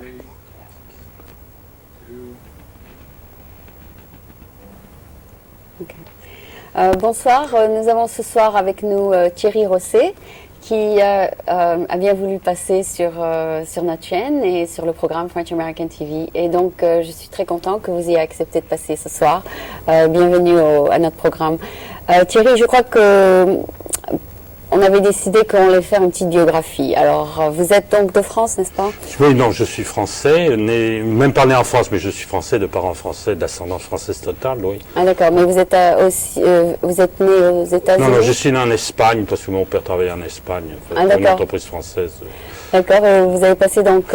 Three, two, Okay. Bonsoir, nous avons ce soir avec nous Thierry Rosset qui a bien voulu passer sur notre chaîne et sur le programme French American TV. Et donc je suis très content que vous ayez accepté de passer ce soir. Bienvenue à notre programme. Thierry, je crois que on avait décidé qu'on allait faire une petite biographie. Alors, vous êtes donc de France, n'est-ce pas? Oui, non, je suis français, même pas né en France, mais je suis français, de parents français, d'ascendance française totale, oui. Ah d'accord, mais vous êtes aussi, vous êtes né aux États-Unis? Non, je suis né en Espagne, parce que mon père travaillait en Espagne, en fait, pour une entreprise française. D'accord, et vous avez passé donc...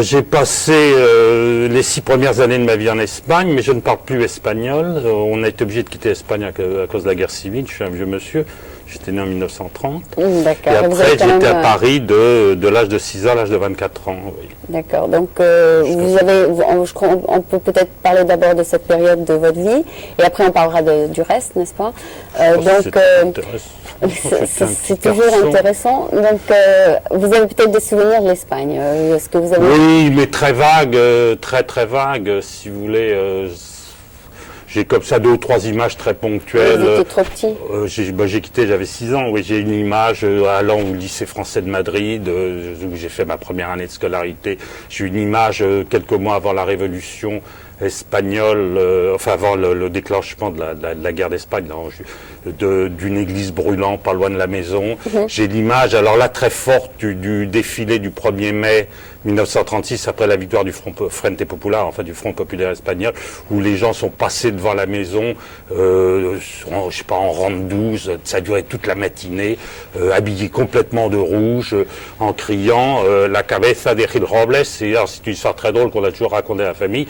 J'ai passé les 6 premières années de ma vie en Espagne, mais je ne parle plus espagnol. On a été obligé de quitter l'Espagne à cause de la guerre civile, je suis un vieux monsieur. J'étais né en 1930. D'accord. Et après, j'étais à Paris de l'âge de 6 ans à l'âge de 24 ans. Oui. D'accord. Donc, on peut peut-être parler d'abord de cette période de votre vie, et après on parlera du reste, n'est-ce pas? C'est toujours intéressant. Donc, vous avez peut-être des souvenirs de l'Espagne. Est-ce que vous avez... Oui, mais très vague, très vague, si vous voulez. J'ai comme ça 2 ou 3 images très ponctuelles. Vous étiez trop petit. J'ai quitté, j'avais 6 ans. Oui, j'ai une image allant au lycée français de Madrid, où j'ai fait ma première année de scolarité. J'ai une image quelques mois avant la Révolution espagnole, enfin avant le déclenchement de la guerre d'Espagne, d'une église brûlant pas loin de la maison. J'ai l'image, alors là très forte, du défilé du 1er mai 1936, après la victoire du Frente Popular, enfin du Front populaire espagnol, où les gens sont passés devant la maison, je sais pas, en rang de 12, ça a duré toute la matinée, habillés complètement de rouge, en criant la cabeza de Gil Robles. Et alors c'est une histoire très drôle qu'on a toujours racontée à la famille.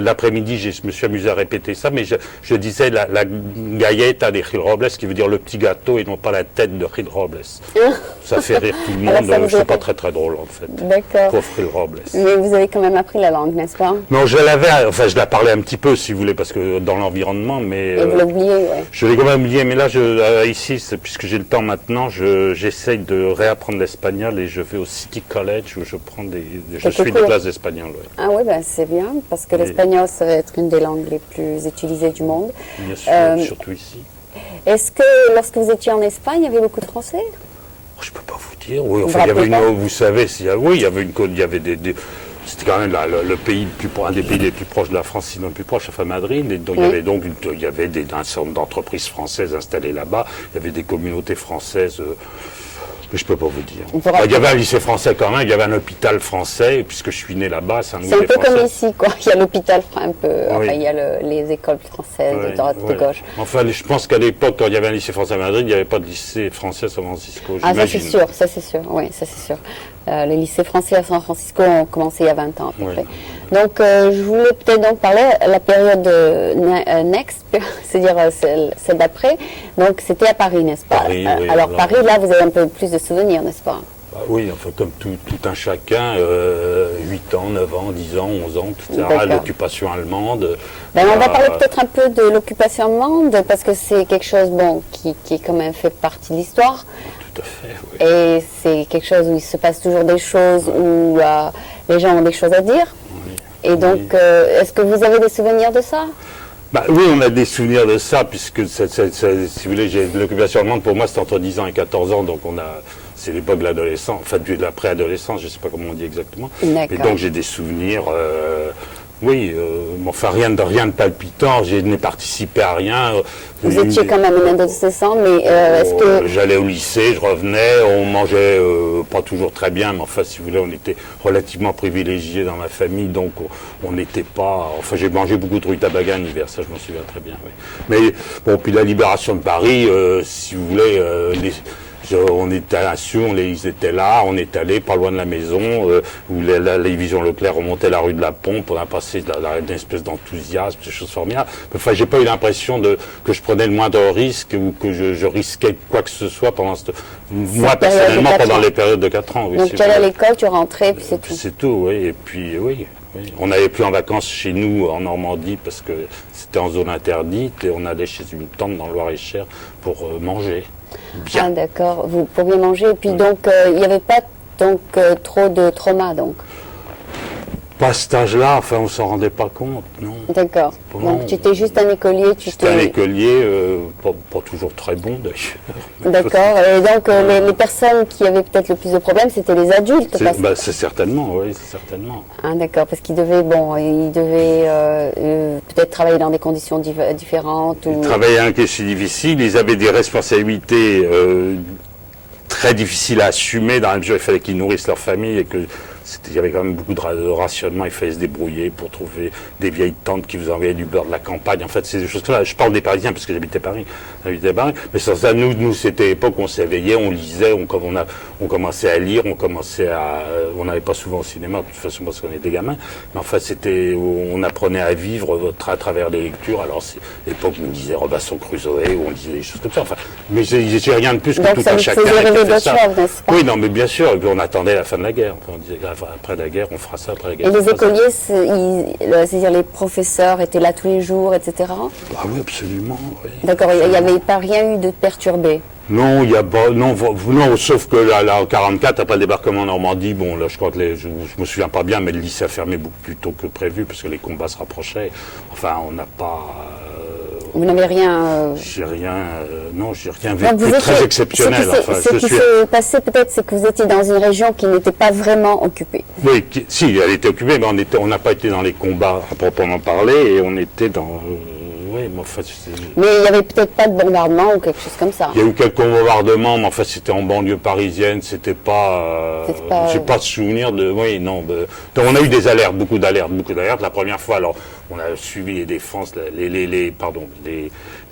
L'après-midi, je me suis amusé à répéter ça, mais je disais la galleta de Gil Robles, qui veut dire le petit gâteau et non pas la tête de Gil Robles. Ça fait rire tout le monde, c'est pas très drôle en fait. D'accord. Pauvre Gil Robles. Mais vous avez quand même appris la langue, n'est-ce pas? Non, je la parlais un petit peu si vous voulez, parce que dans l'environnement, mais... Et vous l'oubliez, oui. Je l'ai quand même oublié, mais là, ici, puisque j'ai le temps maintenant, j'essaye de réapprendre l'espagnol et je vais au City College où je suis de classe d'espagnol. Oui. Ah oui, ben, c'est bien, parce que l'espagnol, ça va être une des langues les plus utilisées du monde. Bien sûr, surtout ici. Est-ce que lorsque vous étiez en Espagne, il y avait beaucoup de Français? Je peux pas vous dire. Oui, enfin, il y avait vous savez, il y avait des c'était quand même le pays un des pays les plus proches de la France, sinon le plus proche, enfin Madrid. Et donc, il y avait un certain nombre d'entreprises françaises installées là-bas. Il y avait des communautés françaises. Mais je peux pas vous dire. Il y avait un lycée français quand même, il y avait un hôpital français, puisque je suis né là-bas. C'est un peu comme ici, quoi. Il y a l'hôpital un peu, enfin, il y a les écoles françaises de droite, de gauche. Enfin, je pense qu'à l'époque, quand il y avait un lycée français à Madrid, il n'y avait pas de lycée français à San Francisco. Ah, ça c'est sûr, oui, ça c'est sûr. Les lycées français à San Francisco ont commencé il y a 20 ans à peu près. Donc, je voulais peut-être donc parler de la période next, c'est-à-dire celle d'après. Donc, c'était à Paris, n'est-ce pas? Paris, oui, alors, Paris, là, vous avez un peu plus de souvenirs, n'est-ce pas? Bah oui, enfin, comme tout un chacun, 8 ans, 9 ans, 10 ans, 11 ans, etc. L'occupation allemande. Ben, on va parler peut-être un peu de l'occupation allemande, parce que c'est quelque chose qui quand même fait partie de l'histoire. Tout à fait, oui. Et c'est quelque chose où il se passe toujours des choses, où les gens ont des choses à dire. Oui. Et donc, est-ce que vous avez des souvenirs de ça? Bah, oui, on a des souvenirs de ça, puisque, si vous voulez, l'occupation allemande, pour moi, c'est entre 10 ans et 14 ans, donc c'est l'époque de l'adolescence, enfin de la préadolescence, je ne sais pas comment on dit exactement. Et donc j'ai des souvenirs, enfin rien de palpitant, je n'ai participé à rien. Vous étiez quand même un adolescent, mais est-ce que... J'allais au lycée, je revenais, on mangeait pas toujours très bien, mais enfin si vous voulez, on était relativement privilégiés dans ma famille, donc on n'était pas... Enfin j'ai mangé beaucoup de rutabaga en hiver, ça je m'en souviens très bien. Oui. Mais bon, puis la libération de Paris, si vous voulez... on était à Sion, ils étaient là, on est allé pas loin de la maison, où la division Leclerc remontait la rue de la Pompe, on a passé d'une espèce d'enthousiasme, des choses formidables. Enfin, j'ai pas eu l'impression que je prenais le moindre risque ou que je risquais quoi que ce soit moi personnellement pendant les périodes de 4 ans. Oui, donc tu allais à l'école, tu rentrais, puis c'est tout. C'est tout, oui, et puis oui. On n'allait plus en vacances chez nous en Normandie parce que c'était en zone interdite et on allait chez une tante dans le Loir-et-Cher pour manger. Bien. Ah d'accord, vous pourriez manger, et puis donc il n'y avait pas trop de trauma donc? Pas à cet âge-là, enfin, on s'en rendait pas compte, non. D'accord. Non. Donc tu étais juste un écolier, J'étais un écolier, pas toujours très bon d'ailleurs. D'accord. Et donc les personnes qui avaient peut-être le plus de problèmes, c'était les adultes. C'est certainement, oui, c'est certainement. Ah, d'accord, parce qu'ils devaient, peut-être travailler dans des conditions différentes. Ils travaillaient à un question difficile, ils avaient des responsabilités très difficiles à assumer, dans la mesure où il fallait qu'ils nourrissent leur famille et que il y avait quand même beaucoup de rationnement, il fallait se débrouiller pour trouver des vieilles tantes qui vous envoyaient du beurre de la campagne. En fait, c'est des choses comme ça. Je parle des Parisiens parce que j'habitais Paris. Mais sans ça, nous c'était l'époque où on s'éveillait, on lisait, on commençait à lire, on n'allait pas souvent au cinéma, de toute façon parce qu'on était gamins. Mais enfin, on apprenait à vivre à travers les lectures. Alors, c'est l'époque où on disait Robinson Crusoe, où on disait des choses comme ça. Enfin, mais j'ai rien de plus que donc, tout un chacun. Donc, ça vous faisait rêver d'autres choses, n'est-ce pas? Oui, non, mais bien sûr. On attendait la fin de la guerre. Enfin, on disait, après la guerre, on fera ça, après la guerre. Et les écoliers, c'est-à-dire les professeurs étaient là tous les jours, etc. Ah oui, absolument. Oui. D'accord, il n'y avait pas rien eu de perturbé. Non, non, sauf que là, en 44, après le débarquement en Normandie, bon, là, je crois que je me souviens pas bien, mais le lycée a fermé beaucoup plus tôt que prévu, parce que les combats se rapprochaient. Enfin, on n'a pas... Vous n'avez rien... J'ai rien vécu très exceptionnel. Ce qui s'est passé peut-être, c'est que vous étiez dans une région qui n'était pas vraiment occupée. Oui, si, elle était occupée, mais on n'a pas été dans les combats à proprement parler, et on était dans... oui, mais enfin, mais il n'y avait peut-être pas de bombardement ou quelque chose comme ça. Il y a eu quelques bombardements, mais enfin c'était en banlieue parisienne, c'était pas... j'ai pas de souvenir de... Oui, non. Donc on a eu des alertes, beaucoup d'alertes. La première fois, alors, on a suivi les défenses, les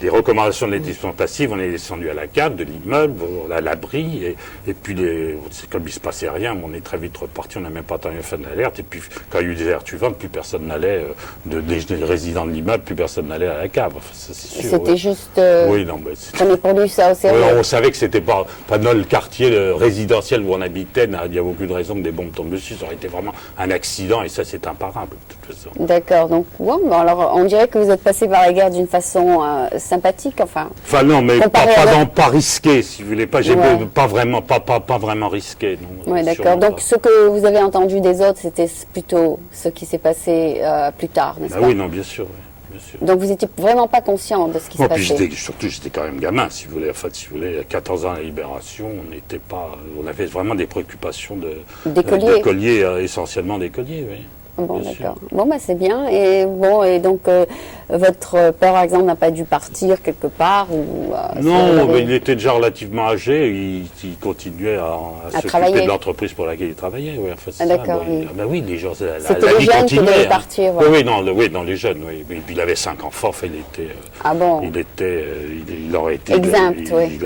recommandations de l'établissement passive, on est descendu à la cave de l'immeuble, à l'abri, et puis c'est comme il se passait rien, mais on est très vite reparti, on n'a même pas attendu la fin de l'alerte, et puis quand il y a eu des alertes suivantes, plus personne n'allait, des résidents de l'immeuble, plus personne n'allait à la cave. Enfin, c'est sûr. C'était juste... oui, non, mais on est produit ça au sérieux. On savait que c'était pas dans le quartier résidentiel où on habitait, il n'y avait aucune raison que des bombes tombent dessus, ça aurait été vraiment un accident, et ça c'est imparable, de toute façon. D'accord, donc bon, alors on dirait que vous êtes passé par la guerre d'une façon sympathique, enfin. Enfin non, mais pas risqué, si vous voulez, pas vraiment risqué. Oui, d'accord. Donc ce que vous avez entendu des autres, c'était plutôt ce qui s'est passé plus tard, n'est-ce pas? Oui, non, bien sûr. Bien sûr. Donc vous n'étiez vraiment pas conscient de ce qui se passait. Surtout, j'étais quand même gamin, si vous voulez. En fait, si vous voulez, à 14 ans à la Libération, on avait vraiment des préoccupations d'écoliers, essentiellement d'écoliers, oui. Bon, d'accord. Bon, bah, c'est bien. Et donc, votre père, par exemple, n'a pas dû partir quelque part ou, non, mais il était déjà relativement âgé. Il continuait à s'occuper de l'entreprise pour laquelle il travaillait. Oui, enfin, ah, d'accord. Oui. Ah, ben oui, les gens. C'était les jeunes qui devaient partir. Voilà. Oui, dans les jeunes. Oui. Et puis il avait 5 enfants. Enfin, il était. Ah bon. Il aurait été. Exempt, oui.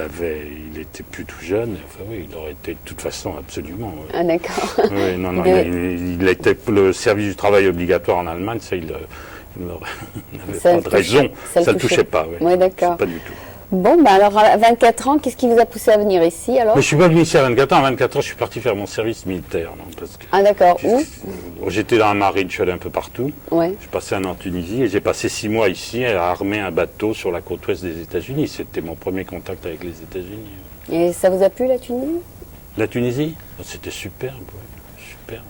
Il était plus tout jeune. Enfin, oui, il aurait été de toute façon absolument. Oui. Ah, d'accord. Oui, non, il était le service du travail obligatoire en Allemagne. Ça, il n'avait pas de raison. Ça ne le touchait pas. Oui, d'accord. Pas du tout. Bon, bah alors à 24 ans, qu'est-ce qui vous a poussé à venir ici alors? Mais je suis pas venu ici à 24 ans. À 24 ans, je suis parti faire mon service militaire. Non, parce que ah d'accord. Où? J'étais dans la marine, je suis allé un peu partout. Ouais. J'ai passé un an en Tunisie et j'ai passé 6 mois ici à armer un bateau sur la côte ouest des États-Unis. C'était mon premier contact avec les États-Unis. Et ça vous a plu la Tunisie? La Tunisie? C'était superbe, ouais. Superbe.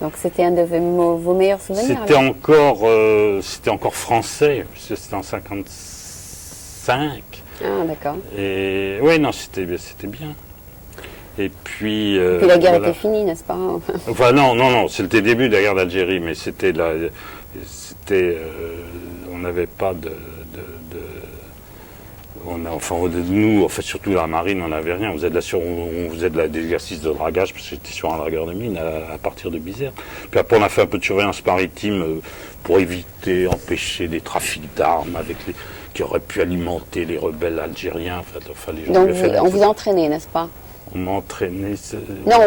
Donc c'était un de vos meilleurs souvenirs? C'était encore français, c'était en 55. Ah d'accord. Et oui, non, c'était bien. Et puis la guerre était finie, n'est-ce pas? Enfin non, c'était le début de la guerre d'Algérie, mais on n'avait pas nous, en fait, surtout dans la marine, on n'avait rien. On faisait de l'exercice de dragage, parce que j'étais sur un dragueur de mine à partir de Bizerte. Puis après, on a fait un peu de surveillance maritime pour empêcher des trafics d'armes qui auraient pu alimenter les rebelles algériens. Les gens. Donc on vous entraînait, n'est-ce pas? On m'entraînait. Non,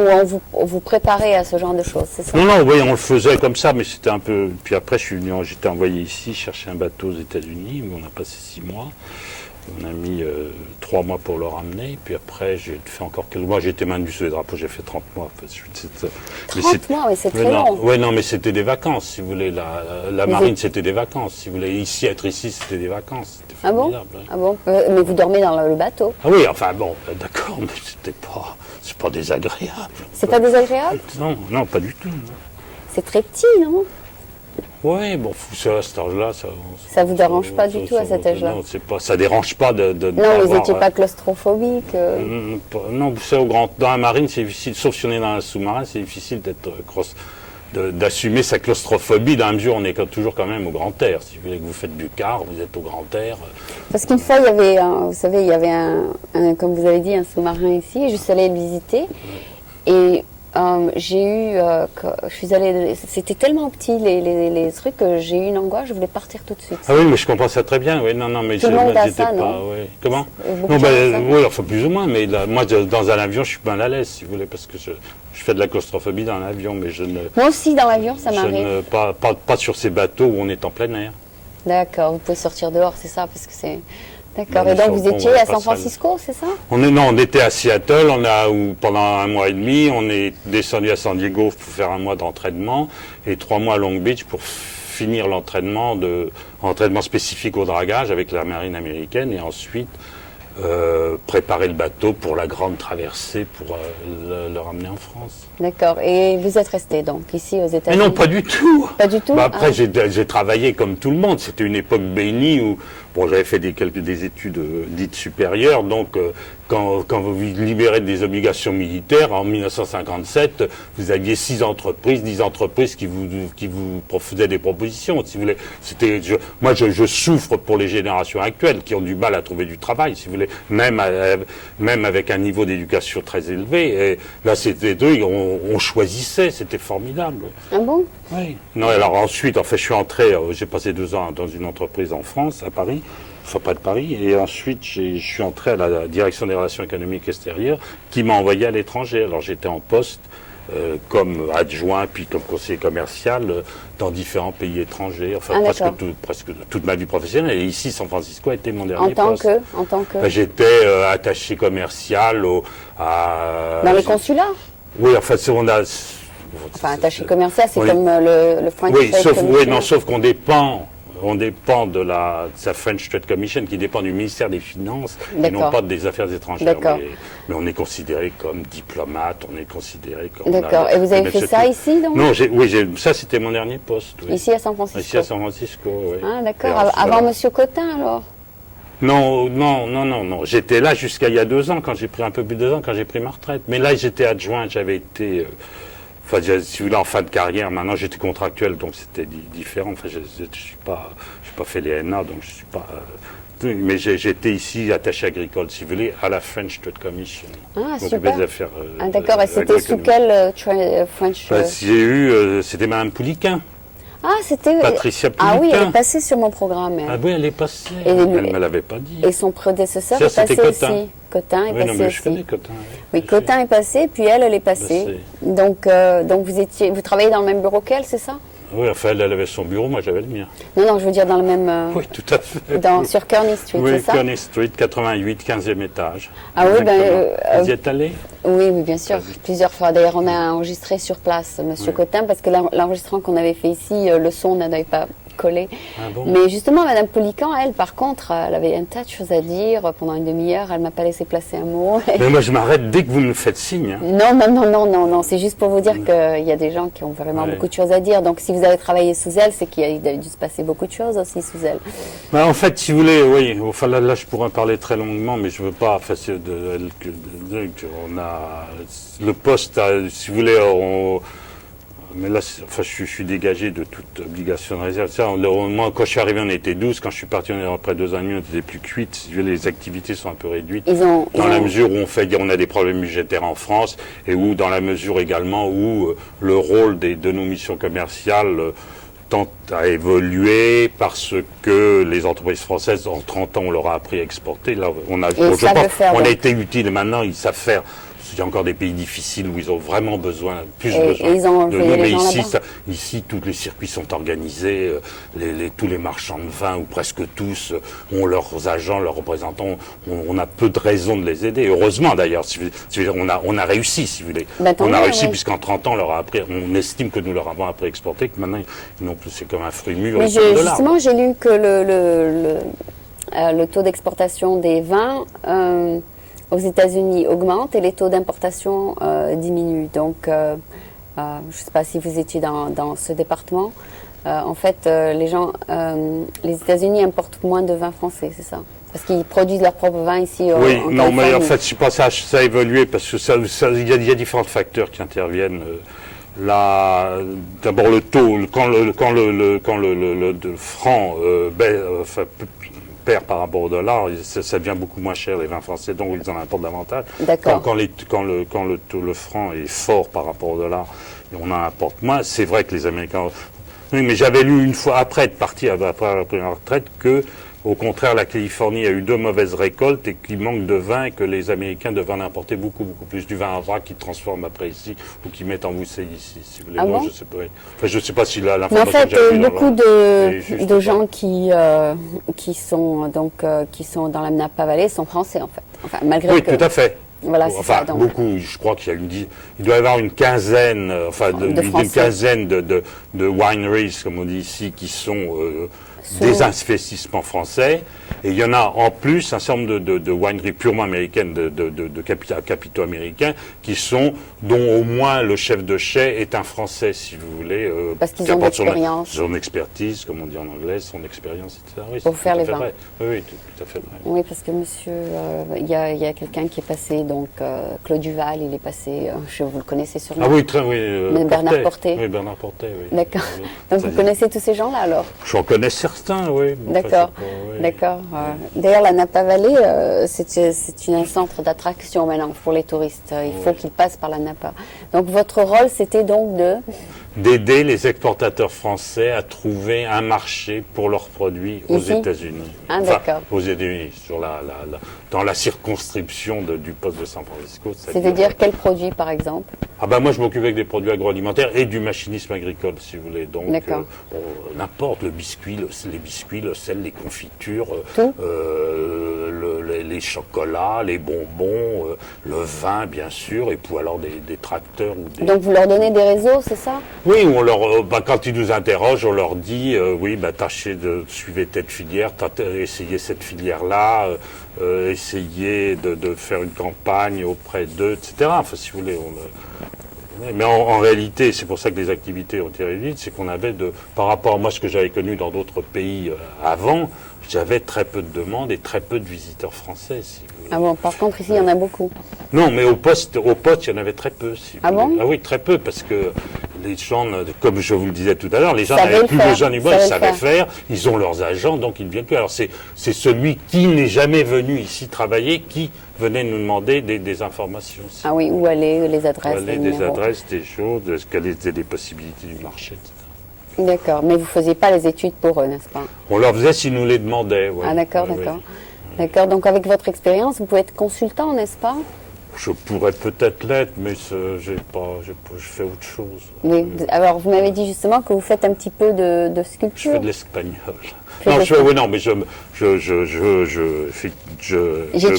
on vous préparait à ce genre de choses, c'est ça? Non, oui, on le faisait comme ça, mais c'était un peu. Puis après, j'étais envoyé ici chercher un bateau aux États-Unis où on a passé 6 mois. On a mis 3 mois pour le ramener, puis après j'ai fait encore quelques mois. J'ai été main nue sur les drapeaux, j'ai fait 30 mois. 30 mois, oui, c'est très long. Oui, non, mais c'était des vacances, si vous voulez. La marine, c'était des vacances. Si vous voulez, être ici, c'était des vacances. Ah bon? Ah bon? Mais vous dormez dans le bateau? Ah oui, enfin bon, d'accord, mais c'est pas désagréable. C'est pas désagréable? Non, pas du tout. Non. c'est très petit, non? Oui, bon, à cet âge-là, ça vous dérange pas du tout à cet âge-là? Non, ça dérange pas de non, vous n'étiez pas claustrophobique? Non, vous savez, dans la marine, c'est difficile, sauf si on est dans un sous-marin, c'est difficile d'assumer sa claustrophobie dans la mesure où on est toujours quand même au grand air. Si vous voulez que vous faites du car, vous êtes au grand air. Parce qu'une fois, il y avait, vous savez, il y avait comme vous avez dit, un sous-marin ici, et je suis allée le visiter. Et j'ai eu, je suis allée, c'était tellement petit les trucs que j'ai eu une angoisse, je voulais partir tout de suite. Ah oui, mais je comprends ça très bien. Oui, non, mais tout le monde a ça, pas. Non oui. Comment? Non, oui, enfin plus ou moins. Mais là, moi, dans un avion, je suis mal à l'aise, si vous voulez, parce que je fais de la claustrophobie dans l'avion, mais je ne. Moi aussi, dans l'avion, ça m'arrive. Pas sur ces bateaux où on est en plein air. D'accord, vous pouvez sortir dehors, c'est ça, parce que c'est. D'accord. Et donc vous étiez à San Francisco, c'est ça? On était à Seattle, pendant un mois et demi, on est descendu à San Diego pour faire un mois d'entraînement et 3 mois à Long Beach pour finir l'entraînement spécifique au dragage avec la marine américaine et ensuite préparer le bateau pour la grande traversée pour le ramener en France. D'accord. Et vous êtes resté donc ici aux États-Unis? Mais non, pas du tout. Pas du tout. Après, j'ai travaillé comme tout le monde. C'était une époque bénie où j'avais fait des études dites supérieures. Donc, quand vous vous libérez des obligations militaires, en 1957, vous aviez 10 entreprises qui vous faisaient des propositions. Si vous voulez, moi, je souffre pour les générations actuelles qui ont du mal à trouver du travail. Si vous voulez, même avec un niveau d'éducation très élevé. Et là, on choisissait, c'était formidable. Ah bon? Oui. Non, alors ensuite, je suis entré, j'ai passé 2 ans dans une entreprise en France, à Paris, enfin pas de Paris, et ensuite je suis entré à la direction des relations économiques extérieures qui m'a envoyé à l'étranger. Alors j'étais en poste comme adjoint, puis comme conseiller commercial dans différents pays étrangers, enfin presque toute ma vie professionnelle. Et ici, San Francisco a été mon dernier poste. En tant que j'étais attaché commercial dans les consulats? Oui, enfin, attaché commercial, c'est comme le French Trade Commission. Sauf qu'on dépend de sa French Trade Commission qui dépend du ministère des Finances et non pas des Affaires étrangères. Mais on est considéré comme diplomate, on est considéré comme... D'accord. Et vous avez fait ça ici donc? Non, ça c'était mon dernier poste. Oui. Ici à San Francisco? Ici à San Francisco, oui. Ah d'accord, avant Monsieur Cotin alors? Non. J'étais là jusqu'à il y a 2 ans, quand j'ai pris un peu plus de 2 ans, quand j'ai pris ma retraite. Mais là, j'étais adjoint, j'avais été... si vous voulez, en fin de carrière, maintenant j'étais contractuel, donc c'était différent. Enfin, je suis pas fait les NA, donc je suis pas. Mais j'étais ici attaché agricole, si vous voulez, à la French Trade Commission. Ah, super. Des affaires, d'accord, et c'était sous quel French c'était Madame Pouliquin. Ah, c'était Patricia Pouliquin. Ah oui, elle est passée sur mon programme. Ah oui, elle est passée. Elle ne me l'avait pas dit. Et son prédécesseur est passé aussi. Cotin est passé aussi. Je connais Cotin. Oui, Cotin est passé, puis elle est passée. Donc vous travaillez dans le même bureau qu'elle, c'est ça? Oui, enfin, elle avait son bureau, moi j'avais le mien. Non, je veux dire dans le même... oui, tout à fait. Sur Kearney Street, c'est ça? Oui, Kearney Street, 88, 15e étage. Ah oui, vous y êtes allé? Oui, bien sûr, plusieurs fois. D'ailleurs, on a enregistré sur place, Monsieur Cotin, parce que l'enregistrement qu'on avait fait ici, le son n'avait pas collé. Ah bon? Mais justement, Madame Pouliquin, elle, par contre, elle avait un tas de choses à dire pendant une demi-heure. Elle m'a pas laissé placer un mot. Mais moi, je m'arrête dès que vous me faites signe. Hein. Non. C'est juste pour vous dire qu'il y a des gens qui ont vraiment beaucoup de choses à dire. Donc, si vous avez travaillé sous elle, c'est qu'il a dû se passer beaucoup de choses aussi sous elle. En fait, si vous voulez, oui. Enfin, là, je pourrais en parler très longuement, mais je veux pas. Enfin, on a le poste, si vous voulez, mais là, je suis dégagé de toute obligation de réserve. Moi, quand je suis arrivé, on était 12. Quand je suis parti, après 2 ans et demi, on était plus que 8. Les activités sont un peu réduites. Dans la mesure où on a des problèmes budgétaires en France et où, dans la mesure également où le rôle de nos missions commerciales tente à évoluer parce que les entreprises françaises, en 30 ans, on leur a appris à exporter. Là, on a été utile et maintenant, ils savent faire. Il y a encore des pays difficiles où ils ont vraiment besoin de nous. Mais ici, tous les circuits sont organisés. Tous les marchands de vin, ou presque tous, ont leurs agents, leurs représentants. On a peu de raisons de les aider. Heureusement, d'ailleurs. On a réussi, si vous voulez. On a réussi, puisqu'en 30 ans, on estime que nous leur avons appris à exporter, que maintenant, non plus, c'est comme un fruit mûr. Mais justement, j'ai lu que le taux d'exportation des vins... aux États-Unis augmente et les taux d'importation diminuent. Donc, je ne sais pas si vous étiez dans ce département. En fait, les États-Unis importent moins de vin français, c'est ça? Parce qu'ils produisent leur propre vin ici Oui, en non, mais Californie. en fait, je pense que ça a évolué parce que il y a différents facteurs qui interviennent. D'abord le taux, quand le franc perd par rapport au dollar, ça devient beaucoup moins cher les vins français, donc ils en importent davantage. D'accord. Quand le franc est fort par rapport au dollar, on en importe moins. C'est vrai que les Américains. Oui, mais j'avais lu une fois après être parti après la première retraite que au contraire, la Californie a eu 2 mauvaises récoltes et qu'il manque de vin et que les Américains devraient en importer beaucoup plus du vin à vrac qu'ils transforment après ici ou qu'ils mettent en bouteille ici, si vous voulez. Ah Moi, bon? je sais pas. Enfin, je sais pas si Mais en l'information fait, que j'ai vue beaucoup est de gens qui sont dans la Napa Valley sont français en fait. Enfin, malgré oui, que. tout à fait. Voilà, c'est Enfin, ça. Donc, beaucoup. Je crois qu'il y a il doit y avoir une quinzaine, une quinzaine de wineries, comme on dit ici, qui sont des investissements français. Et il y en a en plus un certain nombre de wineries purement américaines, de capitaux américains, dont au moins le chef de chai est un Français, si vous voulez. parce qu'ils ont l'expérience. Son expertise, comme on dit en anglais, son expérience, etc. Oui, pour faire les vins. Oui, tout à fait vrai. Oui, parce que monsieur, il y a quelqu'un qui est passé, donc Claude Duval, il est passé, vous le connaissez sûrement. Ah oui, oui. Bernard Portet. Oui, Bernard Portet, oui. D'accord. Donc vous connaissez tous ces gens-là alors? J'en connais certains, oui. D'accord. Oui. D'accord. D'ailleurs, la Napa Valley, c'est un centre d'attraction maintenant pour les touristes. Il faut qu'ils passent par la Napa. Donc votre rôle, c'était donc d'aider les exportateurs français à trouver un marché pour leurs produits aux États-Unis. Ah, d'accord. Aux États-Unis, dans la circonscription du poste de San Francisco. C'est-à-dire quels produits, par exemple? Ah ben moi, je m'occupais des produits agroalimentaires et du machinisme agricole, si vous voulez. Donc, n'importe, les biscuits, le sel, les confitures, tout les chocolats, les bonbons, le vin, bien sûr, et puis alors des tracteurs. Donc vous leur donnez des réseaux, c'est ça? Oui, quand ils nous interrogent, on leur dit, tâchez de suivre telle filière, essayez cette filière-là, essayez de faire une campagne auprès d'eux, etc. Enfin, si vous voulez, mais en réalité, c'est pour ça que les activités ont été réduites, c'est qu'on avait par rapport à moi, ce que j'avais connu dans d'autres pays avant, j'avais très peu de demandes et très peu de visiteurs français. Si vous voulez. Ah bon, par contre, ici, il y en a beaucoup. Non, mais au poste, il y en avait très peu. Si ah vous bon? Ah oui, très peu, parce que les gens, comme je vous le disais tout à l'heure, les gens n'avaient plus besoin du mot, ils savaient faire, ils ont leurs agents, donc ils ne viennent plus. Alors c'est celui qui n'est jamais venu ici travailler qui venait nous demander des informations. Ah oui, où aller, les adresses, des adresses, des choses, quelles étaient les possibilités du marché, etc. D'accord, mais vous ne faisiez pas les études pour eux, n'est-ce pas? On leur faisait s'ils nous les demandaient. Ouais. Ah d'accord. D'accord, donc avec votre expérience, vous pouvez être consultant, n'est-ce pas? Je pourrais peut-être l'être, mais je fais autre chose. Oui. Alors vous m'avez dit justement que vous faites un petit peu de sculpture. Je fais de l'espagnol. Non, mais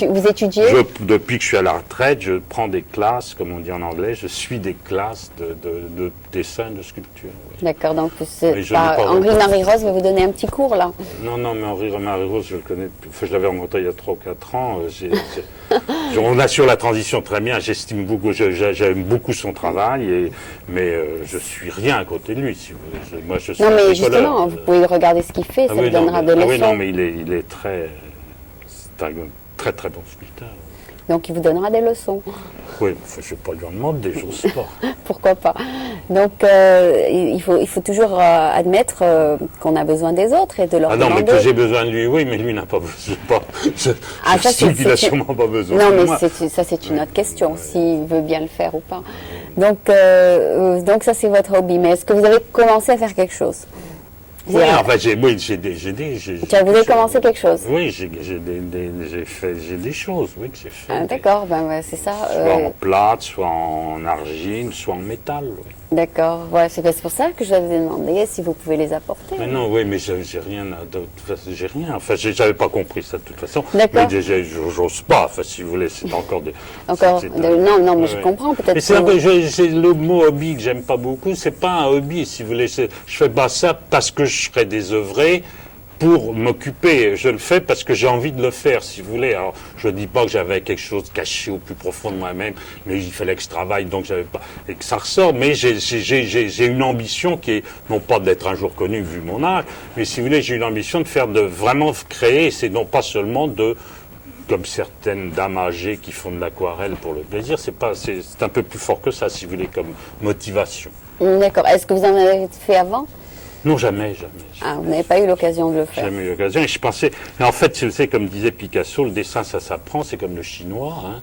vous étudiez? Depuis que je suis à la retraite, je prends des classes, comme on dit en anglais, je suis des classes de dessin, de sculpture. Oui. D'accord, donc Henri-Marie Rose va vous donner un petit cours là. Non, mais Henri-Marie Rose, je le connais, je l'avais rencontré il y a 3 ou 4 ans. On assure la transition très bien, j'estime beaucoup, j'aime beaucoup son travail, mais je suis rien à côté de lui, si vous voulez. Moi, je suis non, mais justement, vous pouvez regarder ce qu'il fait, ça vous donnera des leçons. Oui, non, mais il est c'est un très très bon sculpteur. Donc il vous donnera des leçons. Oui, je ne vais pas lui en demander, j'ose pas. Pourquoi pas? Donc il faut toujours admettre qu'on a besoin des autres et de leur demander. Ah non, mais que j'ai besoin de lui, oui, mais lui n'a pas besoin. Il n'a sûrement pas besoin de moi. Non, mais ça c'est une autre question, s'il veut bien le faire ou pas. Donc ça c'est votre hobby, mais est-ce que vous avez commencé à faire quelque chose? Oui, enfin, j'ai des Tu as voulu commencer quelque chose? Oui, j'ai des choses, oui, que j'ai fait. Ah, d'accord, c'est ça. Soit en plate, soit en argile, soit en métal, oui. D'accord, voilà, c'est pour ça que je vous ai demandé si vous pouvez les apporter. Mais non, oui, mais j'ai rien, j'ai rien. Enfin, j'avais pas compris ça de toute façon. D'accord. Mais j'ose pas. Enfin, si vous voulez, c'est encore des. Non, mais je comprends peut-être. Mais c'est le mot hobby que j'aime pas beaucoup. C'est pas un hobby, si vous voulez. Je fais pas ça parce que je serais désœuvré pour m'occuper. Je le fais parce que j'ai envie de le faire, si vous voulez. Alors, je dis pas que j'avais quelque chose caché au plus profond de moi-même, mais il fallait que je travaille, donc j'avais pas, et que ça ressort. Mais j'ai une ambition qui est, non pas d'être un jour connu vu mon âge, mais si vous voulez, j'ai une ambition de vraiment créer, c'est non pas seulement comme certaines dames âgées qui font de l'aquarelle pour le plaisir, c'est un peu plus fort que ça, si vous voulez, comme motivation. D'accord. Est-ce que vous en avez fait avant? Non, jamais. Ah, vous n'avez pas eu l'occasion de le faire. Jamais eu l'occasion. Et je pensais, mais en fait, c'est comme disait Picasso, le dessin, ça s'apprend, c'est comme le chinois. Hein.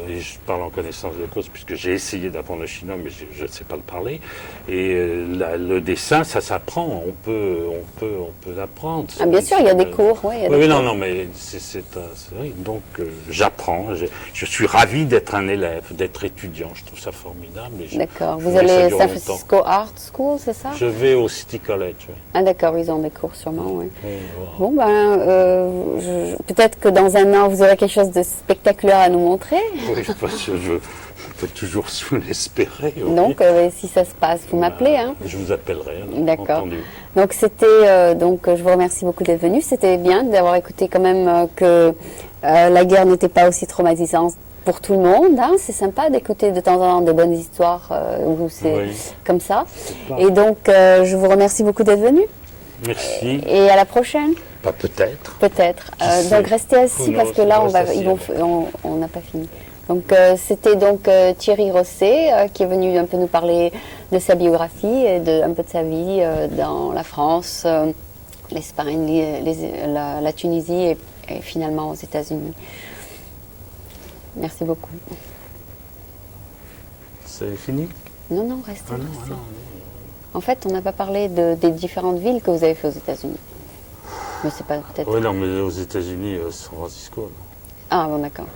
Et je parle en connaissance de cause, puisque j'ai essayé d'apprendre le chinois, mais je ne sais pas le parler. Et le dessin, ça s'apprend. On peut l'apprendre. Ah, bien sûr, il y a des cours. Oui, non, mais c'est vrai. Donc, j'apprends. Je suis ravi d'être un élève, d'être étudiant. Je trouve ça formidable. D'accord. Vous allez à San Francisco Art School, c'est ça? Je vais au City College. Oui. Ah, d'accord, ils ont des cours sûrement, oui. Wow. Bon, peut-être que dans un an, vous aurez quelque chose de spectaculaire à nous montrer. Oui, parce que je peux toujours l'espérer. Oui. Donc, si ça se passe, vous m'appelez. Hein. Je vous appellerai. D'accord. Donc, c'était. Je vous remercie beaucoup d'être venu. C'était bien d'avoir écouté quand même que la guerre n'était pas aussi traumatisante pour tout le monde. Hein. C'est sympa d'écouter de temps en temps des bonnes histoires où c'est comme ça. Et donc, je vous remercie beaucoup d'être venu. Merci. Et à la prochaine. Pas peut-être. Peut-être. Donc restez assis parce que là on n'a pas fini. Donc c'était donc Thierry Rosset qui est venu un peu nous parler de sa biographie et un peu de sa vie dans la France, l'Espagne, la Tunisie et finalement aux États-Unis. Merci beaucoup. C'est fini? Non, restez. En fait, on n'a pas parlé des différentes villes que vous avez fait aux États-Unis. Mais c'est pas peut-être. Oui, non, mais aux États-Unis, San Francisco. Non. Ah bon, d'accord.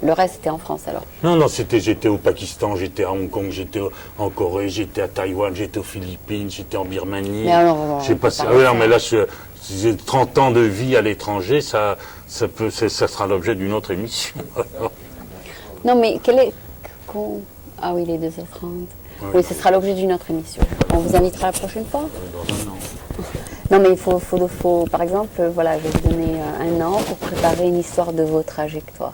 Le reste c'était en France alors. Non, j'étais au Pakistan, j'étais à Hong Kong, j'étais en Corée, j'étais à Taïwan, j'étais aux Philippines, j'étais en Birmanie. Mais alors, j'ai passé. Ah oui, non, mais là, j'ai 30 ans de vie à l'étranger, ça sera l'objet d'une autre émission. Non, mais Ah oui, les 2h30. Oui, ce sera l'objet d'une autre émission. On vous invitera la prochaine fois. Dans un an. Non, mais il faut, par exemple, voilà, je vais vous donner un an pour préparer une histoire de vos trajectoires.